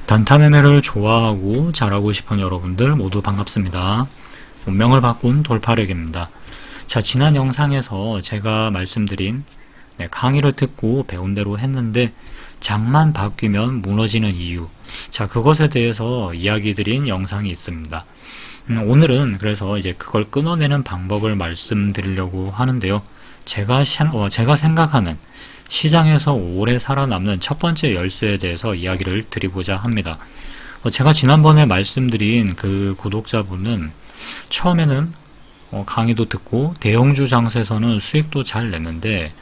단타 매매를 좋아하고 잘하고 싶은 여러분들 모두 반갑습니다. 운명을 바꾼 돌파력입니다. 자, 지난 영상에서 제가 말씀드린 강의를 듣고 배운 대로 했는데 장만 바뀌면 무너지는 이유, 자, 그것에 대해서 이야기 드린 영상이 있습니다. 오늘은 그래서 이제 그걸 끊어내는 방법을 말씀드리려고 하는데요. 제가 생각하는 시장에서 오래 살아남는 첫 번째 열쇠에 대해서 이야기를 드리고자 합니다. 제가 지난번에 말씀드린 그 구독자분은 처음에는 강의도 듣고 대형주 장세에서는 수익도 잘 냈는데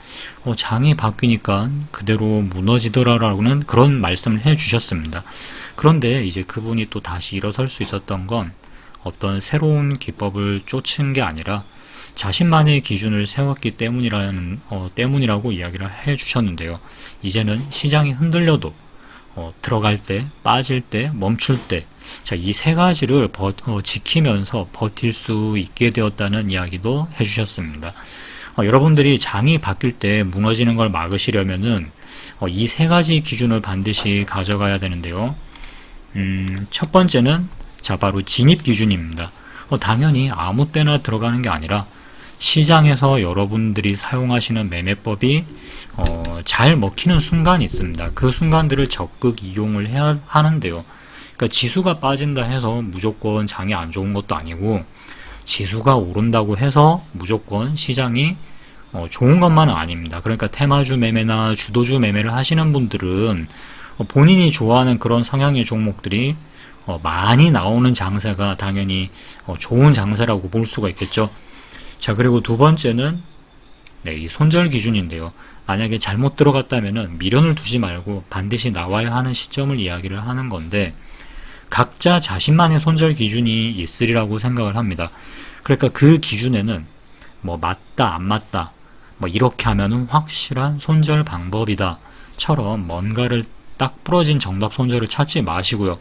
장이 바뀌니까 그대로 무너지더라라는 그런 말씀을 해 주셨습니다. 그런데 이제 그분이 또 다시 일어설 수 있었던 건 어떤 새로운 기법을 쫓은 게 아니라 자신만의 기준을 세웠기 때문이라고 이야기를 해 주셨는데요. 이제는 시장이 흔들려도 들어갈 때, 빠질 때, 멈출 때, 자, 이 세 가지를 지키면서 버틸 수 있게 되었다는 이야기도 해 주셨습니다. 여러분들이 장이 바뀔 때 무너지는 걸 막으시려면은 이 세 가지 기준을 반드시 가져가야 되는데요. 첫 번째는 바로 진입 기준입니다. 당연히 아무 때나 들어가는 게 아니라 시장에서 여러분들이 사용하시는 매매법이 잘 먹히는 순간이 있습니다. 그 순간들을 적극 이용을 해야 하는데요. 그러니까 지수가 빠진다 해서 무조건 장이 안 좋은 것도 아니고, 지수가 오른다고 해서 무조건 시장이 좋은 것만은 아닙니다. 그러니까 테마주 매매나 주도주 매매를 하시는 분들은 본인이 좋아하는 그런 성향의 종목들이 많이 나오는 장세가 당연히 좋은 장세라고 볼 수가 있겠죠. 자, 그리고 두 번째는 이 손절 기준인데요. 만약에 잘못 들어갔다면은 미련을 두지 말고 반드시 나와야 하는 시점을 이야기를 하는 건데, 각자 자신만의 손절 기준이 있으리라고 생각을 합니다. 그러니까 그 기준에는 맞다, 안 맞다, 이렇게 하면은 확실한 손절 방법이다 처럼 뭔가를 딱 부러진 정답 손절을 찾지 마시고요.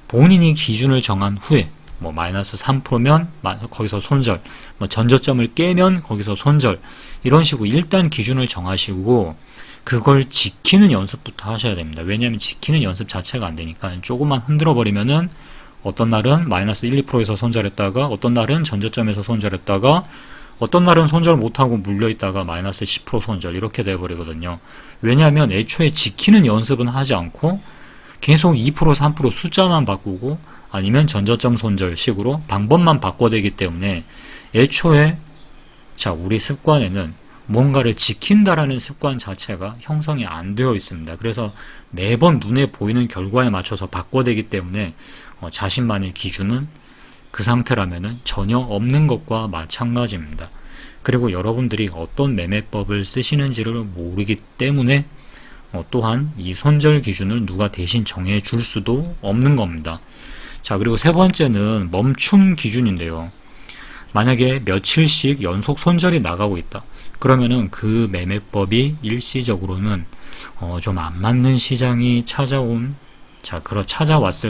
본인이 기준을 정한 후에 마이너스 3%면 거기서 손절, 전저점을 깨면 거기서 손절, 이런 식으로 일단 기준을 정하시고 그걸 지키는 연습부터 하셔야 됩니다. 왜냐하면 지키는 연습 자체가 안 되니까 조금만 흔들어 버리면은 어떤 날은 마이너스 1, 2%에서 손절했다가 어떤 날은 전저점에서 손절했다가 어떤 날은 손절 못하고 물려있다가 마이너스 10% 손절, 이렇게 돼버리거든요. 왜냐하면 애초에 지키는 연습은 하지 않고 계속 2%, 3% 숫자만 바꾸고 아니면 전저점 손절 식으로 방법만 바꿔대기 때문에 애초에 우리 습관에는 뭔가를 지킨다라는 습관 자체가 형성이 안 되어 있습니다. 그래서 매번 눈에 보이는 결과에 맞춰서 바꿔대기 때문에 자신만의 기준은 그 상태라면은 전혀 없는 것과 마찬가지입니다. 그리고 여러분들이 어떤 매매법을 쓰시는지를 모르기 때문에 또한 이 손절 기준을 누가 대신 정해 줄 수도 없는 겁니다. 자, 그리고 세 번째는 멈춤 기준인데요. 만약에 며칠씩 연속 손절이 나가고 있다. 그러면은 그 매매법이 일시적으로는 좀 안 맞는 시장이 찾아왔을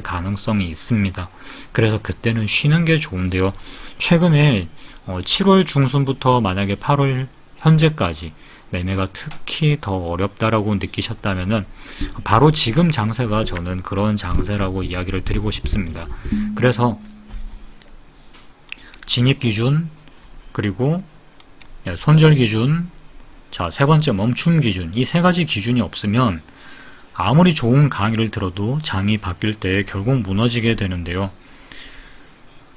가능성이 있습니다. 그래서 그때는 쉬는 게 좋은데요. 최근에 7월 중순부터 만약에 8월 현재까지 매매가 특히 더 어렵다라고 느끼셨다면은 바로 지금 장세가 저는 그런 장세라고 이야기를 드리고 싶습니다. 그래서 진입 기준, 그리고 손절 기준, 자, 세 번째 멈춤 기준, 이 세 가지 기준이 없으면 아무리 좋은 강의를 들어도 장이 바뀔 때 결국 무너지게 되는데요.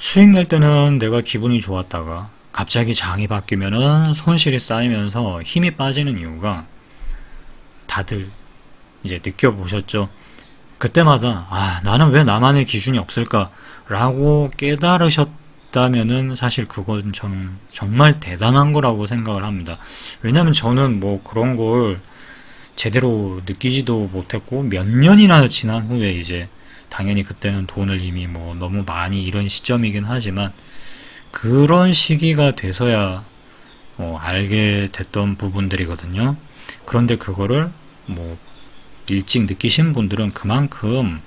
수익 낼 때는 내가 기분이 좋았다가 갑자기 장이 바뀌면은 손실이 쌓이면서 힘이 빠지는 이유가 다들 이제 느껴보셨죠? 그때마다 나는 왜 나만의 기준이 없을까? 라고 깨달으셨다면은 사실 그건 저는 정말 대단한 거라고 생각을 합니다. 왜냐면 저는 그런 걸 제대로 느끼지도 못했고 몇 년이나 지난 후에 이제 당연히 그때는 돈을 이미 너무 많이 잃은 시점이긴 하지만 그런 시기가 돼서야 알게 됐던 부분들이거든요. 그런데 그거를 일찍 느끼신 분들은 그만큼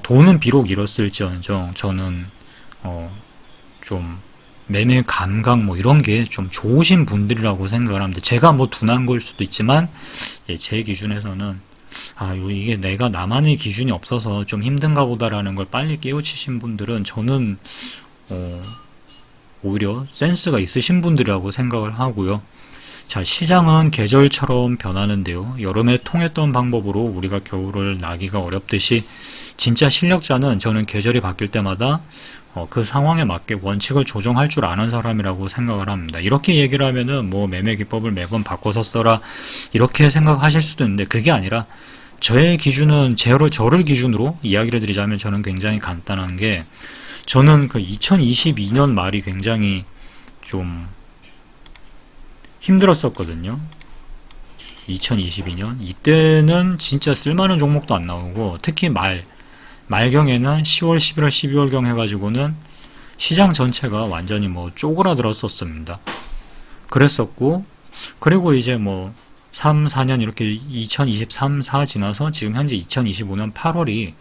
돈은 비록 잃었을지언정 저는 좀 매매 감각 이런 게 좀 좋으신 분들이라고 생각을 합니다. 제가 둔한 걸 수도 있지만 제 기준에서는 이게 내가 나만의 기준이 없어서 좀 힘든가 보다라는 걸 빨리 깨우치신 분들은 저는 오히려 센스가 있으신 분들이라고 생각을 하고요. 자, 시장은 계절처럼 변하는데요. 여름에 통했던 방법으로 우리가 겨울을 나기가 어렵듯이 진짜 실력자는 저는 계절이 바뀔 때마다 그 상황에 맞게 원칙을 조정할 줄 아는 사람이라고 생각을 합니다. 이렇게 얘기를 하면은 뭐 매매 기법을 매번 바꿔서 써라 이렇게 생각하실 수도 있는데 그게 아니라 저의 기준은 저를 기준으로 이야기를 드리자면 저는 굉장히 간단한 게 저는 그 2022년 말이 굉장히 좀 힘들었었거든요. 2022년 이때는 진짜 쓸만한 종목도 안 나오고 특히 말경에는 10월, 11월, 12월경 해가지고는 시장 전체가 완전히 뭐 쪼그라들었었습니다. 그랬었고 그리고 이제 뭐 3, 4년 이렇게 2023, 4 지나서 지금 현재 2025년 8월이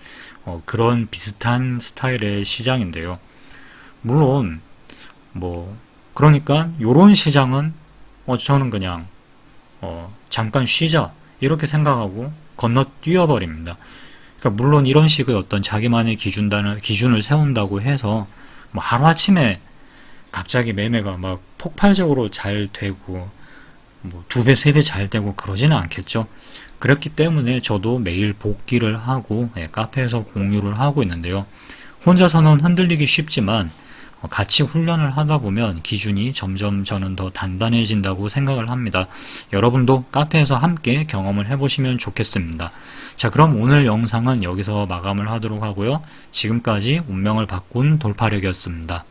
그런 비슷한 스타일의 시장인데요. 물론 뭐 그러니까 요런 시장은 저는 그냥 잠깐 쉬자 이렇게 생각하고 건너뛰어 버립니다. 그러니까 물론 이런 식의 어떤 자기만의 기준을 세운다고 해서 뭐 하루아침에 갑자기 매매가 막 폭발적으로 잘 되고 뭐 2배, 3배 잘 되고 그러지는 않겠죠. 그렇기 때문에 저도 매일 복기를 하고 카페에서 공유를 하고 있는데요. 혼자서는 흔들리기 쉽지만 같이 훈련을 하다 보면 기준이 점점 저는 더 단단해진다고 생각을 합니다. 여러분도 카페에서 함께 경험을 해보시면 좋겠습니다. 자, 그럼 오늘 영상은 여기서 마감을 하도록 하고요. 지금까지 운명을 바꾼 돌파력이었습니다.